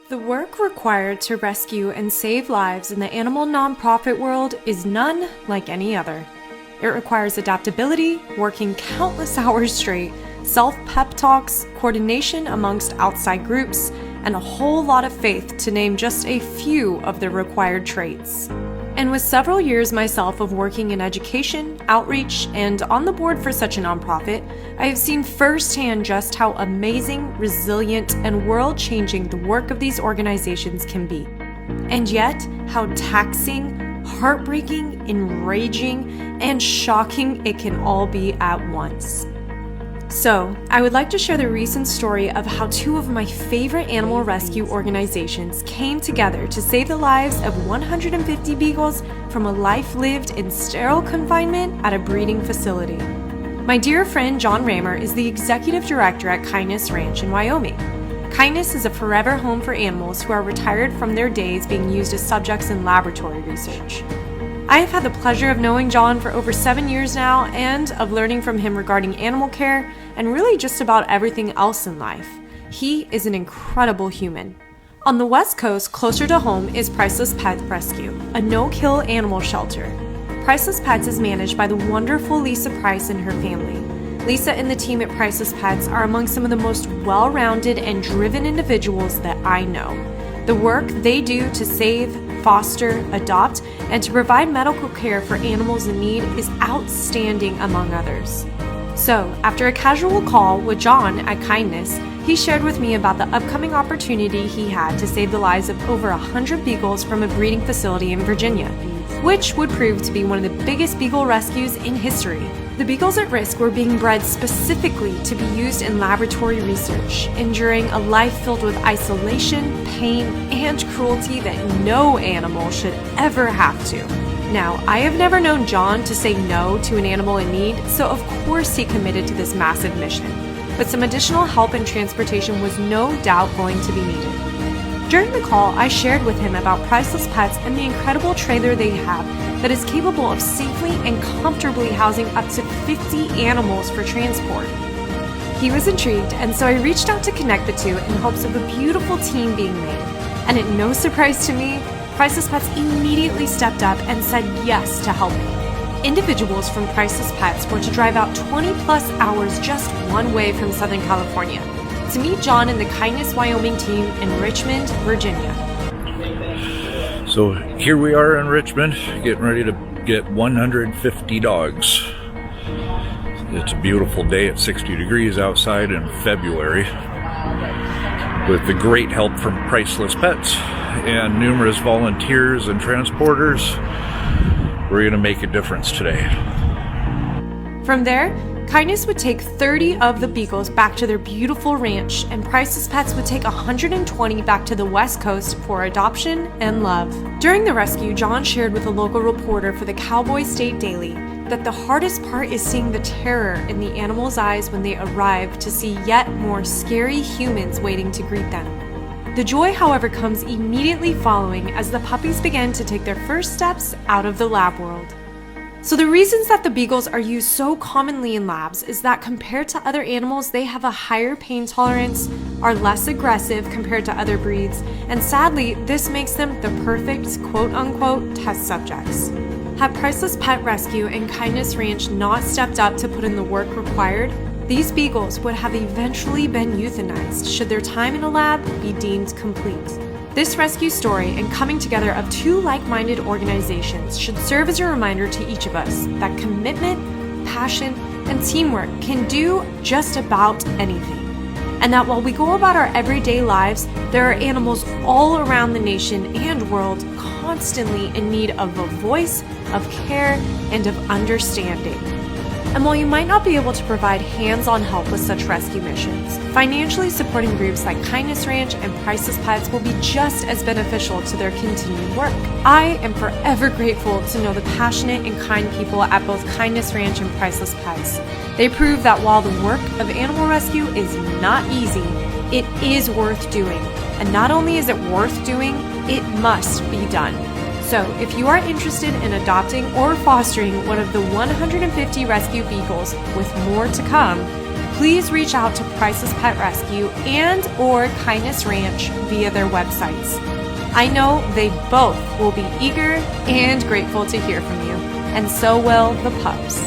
The work required to rescue and save lives in the animal nonprofit world is none like any other. It requires adaptability, working countless hours straight, self-pep talks, coordination amongst outside groups, and a whole lot of faith, to name just a few of the required traits. And with several years myself of working in education, outreach, and on the board for such a nonprofit, I have seen firsthand just how amazing, resilient, and world-changing the work of these organizations can be. And yet, how taxing, heartbreaking, enraging, and shocking it can all be at once. So, I would like to share the recent story of how two of my favorite animal rescue organizations came together to save the lives of 150 beagles from a life lived in sterile confinement at a breeding facility. My dear friend John Raymer is the executive director at Kindness Ranch in Wyoming. Kindness is a forever home for animals who are retired from their days being used as subjects in laboratory research. I have had the pleasure of knowing John for over 7 years now and of learning from him regarding animal care and really just about everything else in life. He is an incredible human. On the West Coast, closer to home, is Priceless Pet Rescue, a no-kill animal shelter. Priceless Pets is managed by the wonderful Lisa Price and her family. Lisa and the team at Priceless Pets are among some of the most well-rounded and driven individuals that I know. The work they do to save, foster, adopt, and to provide medical care for animals in need is outstanding, among others. So, after a casual call with John at Kindness, he shared with me about the upcoming opportunity he had to save the lives of over 100 beagles from a breeding facility in Virginia, which would prove to be one of the biggest beagle rescues in history. The beagles at risk were being bred specifically to be used in laboratory research, enduring a life filled with isolation, pain, and cruelty that no animal should ever have to. Now, I have never known John to say no to an animal in need, so of course he committed to this massive mission. But some additional help and transportation was no doubt going to be needed. During the call, I shared with him about Priceless Pets and the incredible trailer they have that is capable of safely and comfortably housing up to 50 animals for transport. He was intrigued, and so I reached out to connect the two in hopes of a beautiful team being made. And at no surprise to me, Priceless Pets immediately stepped up and said yes to helping. Individuals from Priceless Pets were to drive out 20 plus hours just one way from Southern California to meet John and the Kindness Wyoming team in Richmond, Virginia. So here we are in Richmond, getting ready to get 150 dogs. It's a beautiful day at 60 degrees outside in February. With the great help from Priceless Pets and numerous volunteers and transporters, we're going to make a difference today. From there, Kindness would take 30 of the beagles back to their beautiful ranch, and Priceless Pets would take 120 back to the West Coast for adoption and love. During the rescue, John shared with a local reporter for the Cowboy State Daily that the hardest part is seeing the terror in the animals' eyes when they arrive to see yet more scary humans waiting to greet them. The joy, however, comes immediately following as the puppies begin to take their first steps out of the lab world. So the reasons that the beagles are used so commonly in labs is that compared to other animals, they have a higher pain tolerance, are less aggressive compared to other breeds, and sadly, this makes them the perfect quote-unquote test subjects. Had Priceless Pet Rescue and Kindness Ranch not stepped up to put in the work required, these beagles would have eventually been euthanized should their time in a lab be deemed complete. This rescue story and coming together of two like-minded organizations should serve as a reminder to each of us that commitment, passion, and teamwork can do just about anything. And that while we go about our everyday lives, there are animals all around the nation and world constantly in need of a voice, of care, and of understanding. And while you might not be able to provide hands-on help with such rescue missions, financially supporting groups like Kindness Ranch and Priceless Pets will be just as beneficial to their continued work. I am forever grateful to know the passionate and kind people at both Kindness Ranch and Priceless Pets. They prove that while the work of animal rescue is not easy, it is worth doing. And not only is it worth doing, it must be done. So, if you are interested in adopting or fostering one of the 150 rescue beagles with more to come, please reach out to Priceless Pet Rescue and or Kindness Ranch via their websites. I know they both will be eager and grateful to hear from you, and so will the pups.